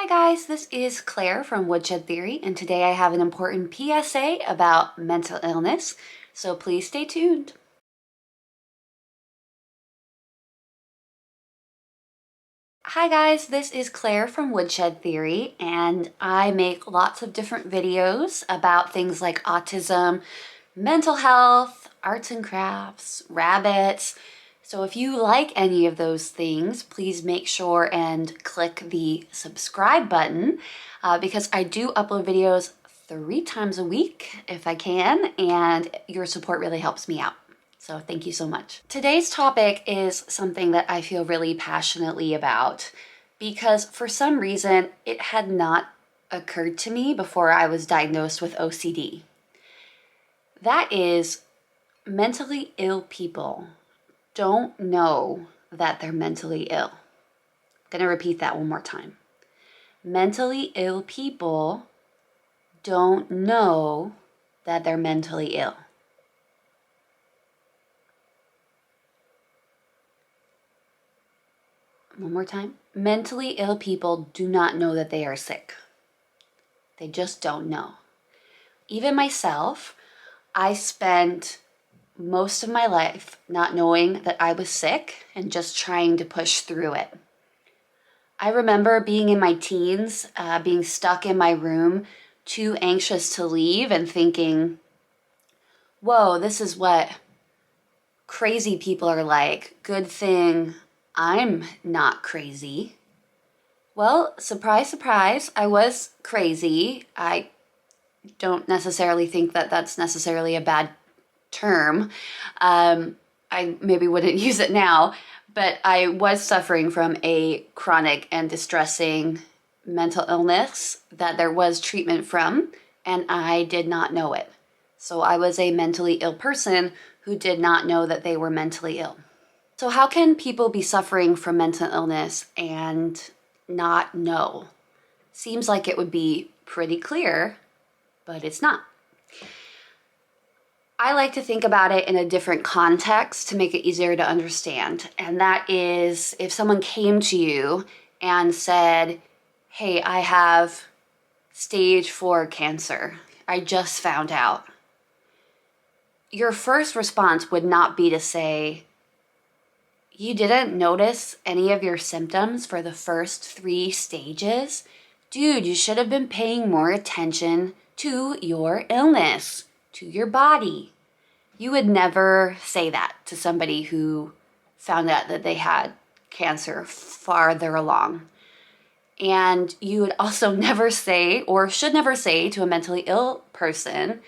Hi guys, this is Claire from Woodshed Theory, and today I have an important PSA about mental illness, so please stay tuned. Hi guys, this is Claire from Woodshed Theory, and I make lots of different videos about things like autism, mental health, arts and crafts, rabbits. So if you like any of those things, please make sure and click the subscribe button because I do upload videos 3 times a week if I can, and your support really helps me out. So thank you so much. Today's topic is something that I feel really passionately about because for some reason it had not occurred to me before I was diagnosed with OCD. That is, mentally ill people don't know that they're mentally ill. I'm going to repeat that one more time. Mentally ill people don't know that they're mentally ill. One more time. Mentally ill people do not know that they are sick. They just don't know. Even myself, I spent most of my life not knowing that I was sick and just trying to push through it. I remember being in my teens, being stuck in my room, too anxious to leave and thinking, whoa, this is what crazy people are like. Good thing I'm not crazy. Well, surprise, surprise, I was crazy. I don't necessarily think that that's necessarily a bad term. I maybe wouldn't use it now, but I was suffering from a chronic and distressing mental illness that there was treatment from, and I did not know it. So I was a mentally ill person who did not know that they were mentally ill. So how can people be suffering from mental illness and not know? Seems like it would be pretty clear, but it's not. I like to think about it in a different context to make it easier to understand. And that is if someone came to you and said, hey, I have stage 4 cancer. I just found out. Your first response would not be to say, you didn't notice any of your symptoms for the first 3 stages? Dude, you should have been paying more attention to your illness, to your body. You would never say that to somebody who found out that they had cancer farther along. And you would also never say, or should never say, to a mentally ill person,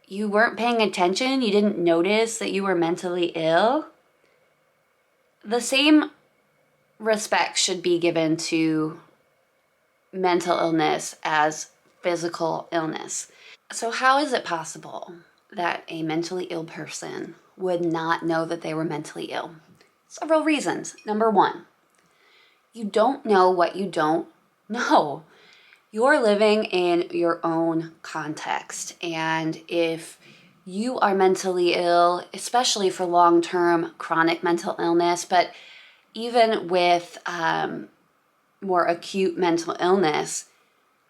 you weren't paying attention, you didn't notice that you were mentally ill. The same respect should be given to mental illness as physical illness. So how is it possible that a mentally ill person would not know that they were mentally ill? Several reasons. Number one, you don't know what you don't know. You're living in your own context. And if you are mentally ill, especially for long-term chronic mental illness, but even with more acute mental illness,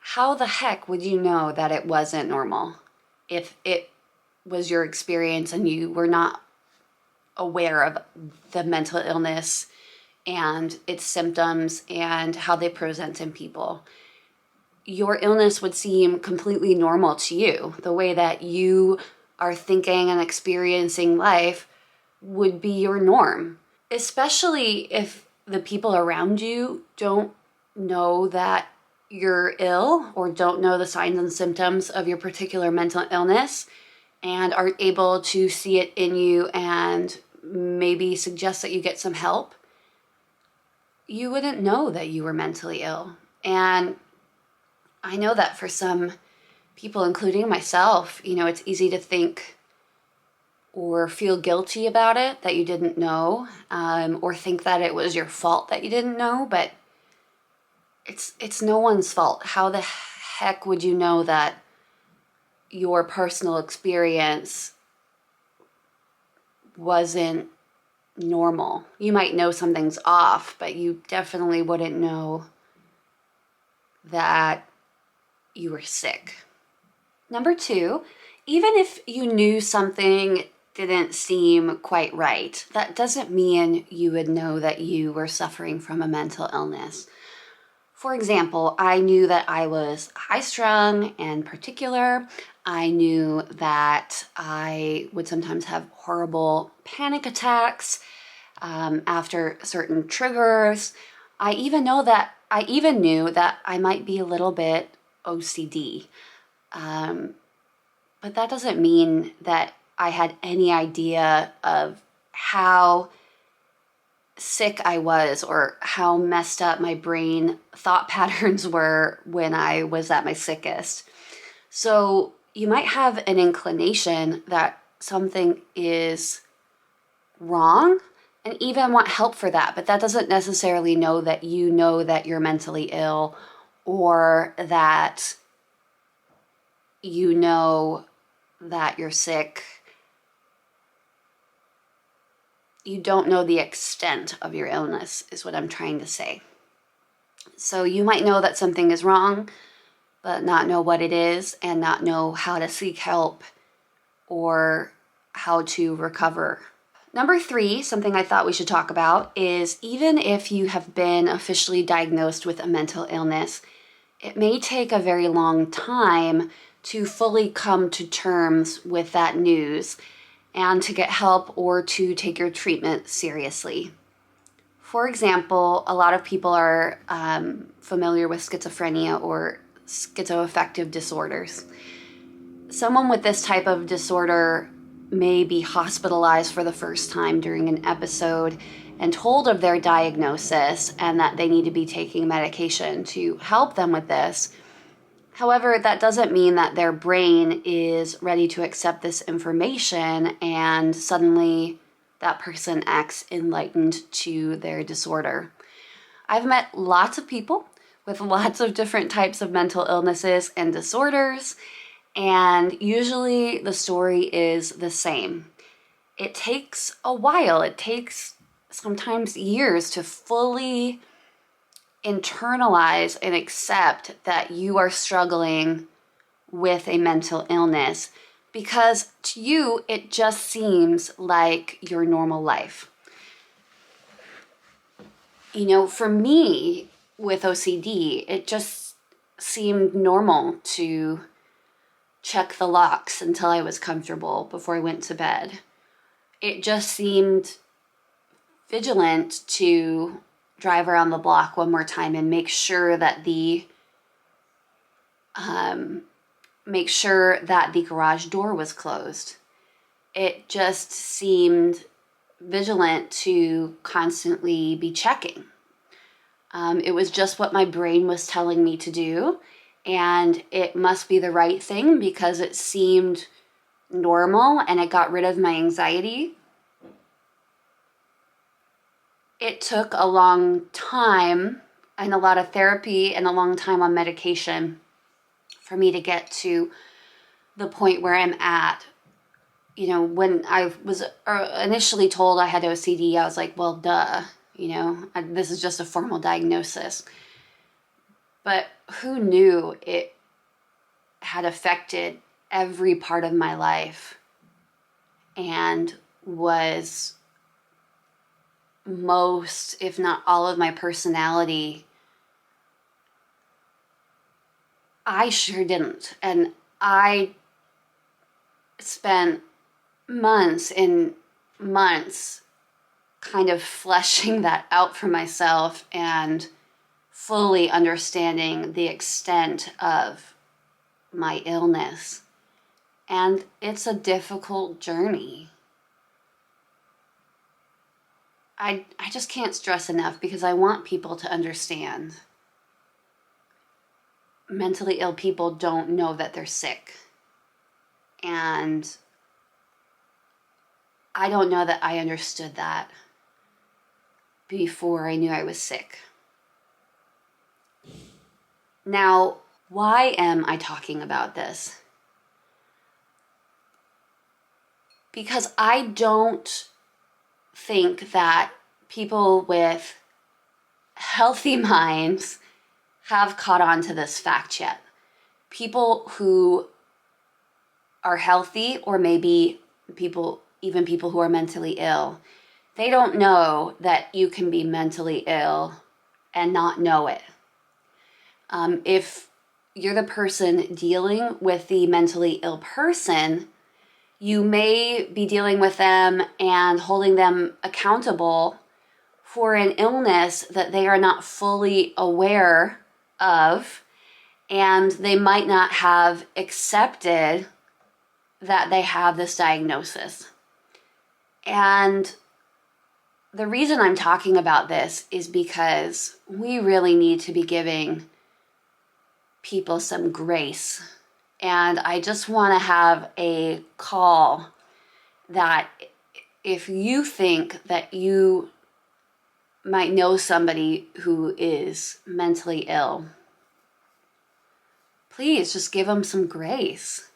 how the heck would you know that it wasn't normal if it was your experience and you were not aware of the mental illness and its symptoms and how they present in people? Your illness would seem completely normal to you. The way that you are thinking and experiencing life would be your norm, especially if the people around you don't know that you're ill or don't know the signs and symptoms of your particular mental illness and aren't able to see it in you and maybe suggest that you get some help. You wouldn't know that you were mentally ill. And I know that for some people, including myself, it's easy to think or feel guilty about it, that you didn't know, or think that it was your fault that you didn't know, but it's no one's fault. How the heck would you know that your personal experience wasn't normal? You might know something's off, but you definitely wouldn't know that you were sick. Number 2, even if you knew something didn't seem quite right, that doesn't mean you would know that you were suffering from a mental illness. For example, I knew that I was high-strung and particular. I knew that I would sometimes have horrible panic attacks after certain triggers. I even knew that I might be a little bit OCD. But that doesn't mean that I had any idea of how sick I was or how messed up my brain thought patterns were when I was at my sickest. So you might have an inclination that something is wrong and even want help for that, but that doesn't necessarily know that you're mentally ill, or that you know that you're sick. You don't know the extent of your illness, is what I'm trying to say. So you might know that something is wrong, but not know what it is and not know how to seek help or how to recover. Number 3, something I thought we should talk about, is even if you have been officially diagnosed with a mental illness, it may take a very long time to fully come to terms with that news and to get help or to take your treatment seriously. For example, a lot of people are familiar with schizophrenia or schizoaffective disorders. Someone with this type of disorder may be hospitalized for the first time during an episode and told of their diagnosis and that they need to be taking medication to help them with this. However, that doesn't mean that their brain is ready to accept this information and suddenly that person acts enlightened to their disorder. I've met lots of people with lots of different types of mental illnesses and disorders, and usually the story is the same. It takes a while. It takes sometimes years to fully internalize and accept that you are struggling with a mental illness, because to you it just seems like your normal life. You know, for me with OCD, it just seemed normal to check the locks until I was comfortable before I went to bed. It just seemed vigilant to drive around the block one more time and make sure that the garage door was closed. It just seemed vigilant to constantly be checking. It was just what my brain was telling me to do, and it must be the right thing because it seemed normal and it got rid of my anxiety. It took a long time and a lot of therapy and a long time on medication for me to get to the point where I'm at. You know, when I was initially told I had OCD, I was like, well, duh, you know, this is just a formal diagnosis. But who knew it had affected every part of my life and was most, if not all of my personality? I sure didn't. And I spent months and months kind of fleshing that out for myself and fully understanding the extent of my illness. And it's a difficult journey. I just can't stress enough, because I want people to understand. Mentally ill people don't know that they're sick. And I don't know that I understood that before I knew I was sick. Now, why am I talking about this? Because I don't think that people with healthy minds have caught on to this fact yet. People who are healthy, or maybe even people who are mentally ill, they don't know that you can be mentally ill and not know it. If you're the person dealing with the mentally ill person, you may be dealing with them and holding them accountable for an illness that they are not fully aware of, and they might not have accepted that they have this diagnosis. And the reason I'm talking about this is because we really need to be giving people some grace. And I just want to have a call that if you think that you might know somebody who is mentally ill, please just give them some grace.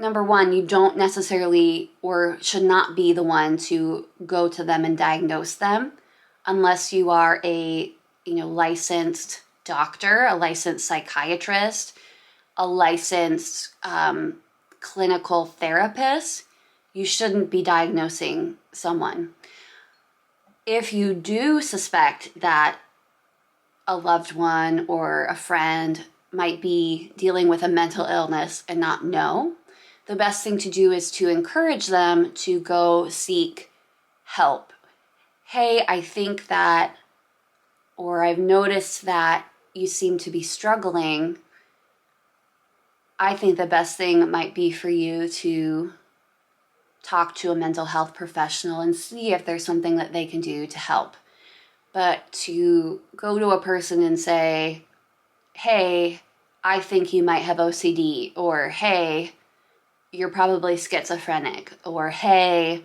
Number one, you don't necessarily or should not be the one to go to them and diagnose them unless you are a licensed doctor, a licensed psychiatrist, a licensed clinical therapist. You shouldn't be diagnosing someone. If you do suspect that a loved one or a friend might be dealing with a mental illness and not know, the best thing to do is to encourage them to go seek help. Hey, I think that, or I've noticed that you seem to be struggling. I think the best thing might be for you to talk to a mental health professional and see if there's something that they can do to help. But to go to a person and say, hey, I think you might have OCD, or hey, you're probably schizophrenic, or hey,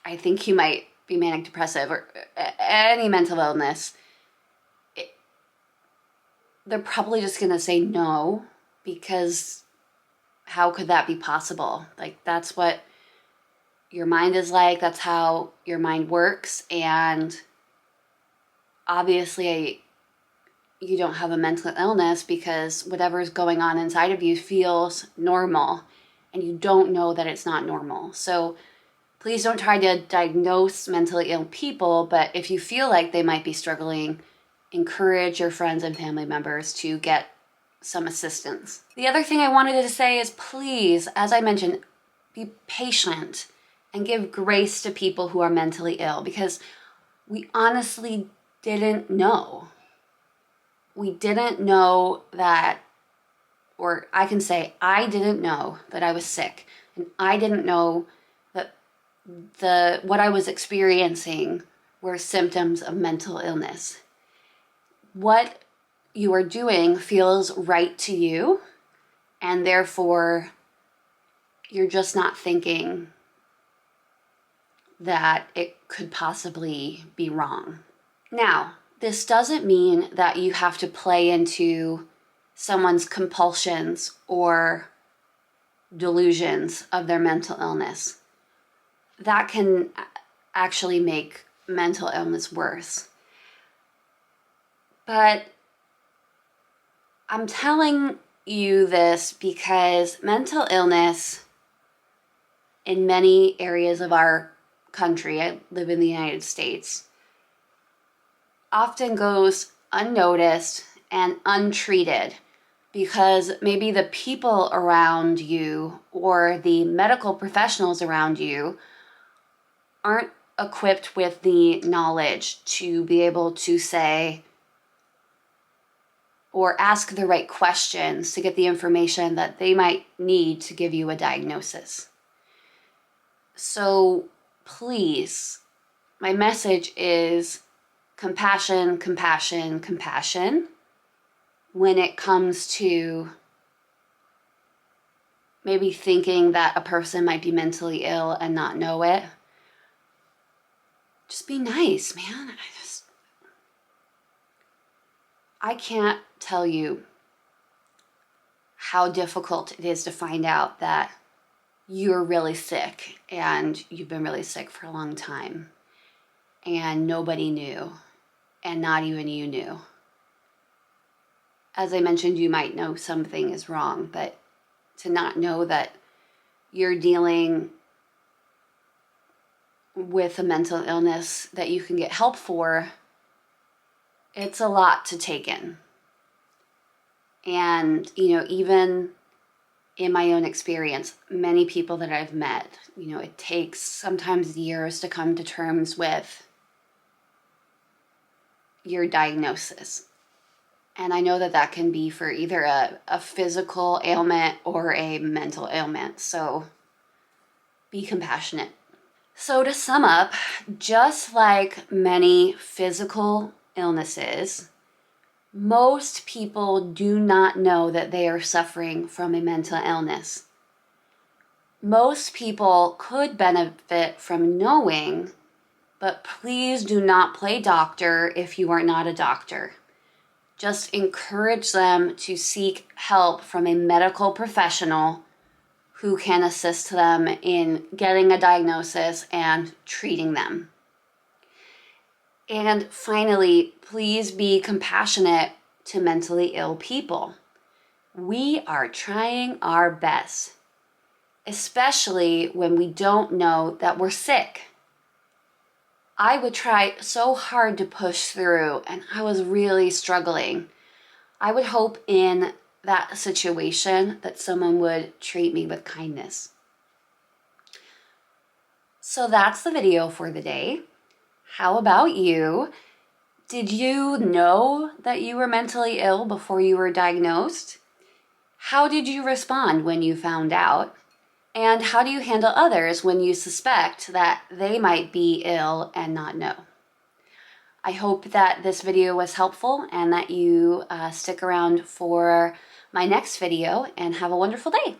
I think you might be manic depressive, or any mental illness, they're probably just going to say no, because how could that be possible? Like, that's what your mind is like. That's how your mind works. And obviously, you don't have a mental illness because whatever is going on inside of you feels normal, and you don't know that it's not normal. So please don't try to diagnose mentally ill people, but if you feel like they might be struggling, encourage your friends and family members to get some assistance. The other thing I wanted to say is, please, as I mentioned, be patient and give grace to people who are mentally ill, because we honestly didn't know. We didn't know that, or I can say I didn't know that I was sick, and I didn't know that what I was experiencing were symptoms of mental illness. What you are doing feels right to you, and therefore you're just not thinking that it could possibly be wrong. Now, this doesn't mean that you have to play into someone's compulsions or delusions of their mental illness. That can actually make mental illness worse. But I'm telling you this because mental illness in many areas of our country, I live in the United States, often goes unnoticed and untreated because maybe the people around you or the medical professionals around you aren't equipped with the knowledge to be able to say or ask the right questions to get the information that they might need to give you a diagnosis. So please, my message is compassion, compassion, compassion when it comes to maybe thinking that a person might be mentally ill and not know it. Just be nice, man. I can't tell you how difficult it is to find out that you're really sick and you've been really sick for a long time and nobody knew. and not even you knew. As I mentioned, you might know something is wrong, but to not know that you're dealing with a mental illness that you can get help for, it's a lot to take in. And, even in my own experience, many people that I've met, it takes sometimes years to come to terms with your diagnosis. And I know that that can be for either a physical ailment or a mental ailment. So be compassionate. So to sum up, just like many physical illnesses, most people do not know that they are suffering from a mental illness. Most people could benefit from knowing, but please do not play doctor if you are not a doctor. Just encourage them to seek help from a medical professional who can assist them in getting a diagnosis and treating them. And finally, please be compassionate to mentally ill people. We are trying our best, especially when we don't know that we're sick. I would try so hard to push through, and I was really struggling. I would hope in that situation that someone would treat me with kindness. So that's the video for the day. How about you? Did you know that you were mentally ill before you were diagnosed? How did you respond when you found out? And how do you handle others when you suspect that they might be ill and not know? I hope that this video was helpful and that you stick around for my next video, and have a wonderful day.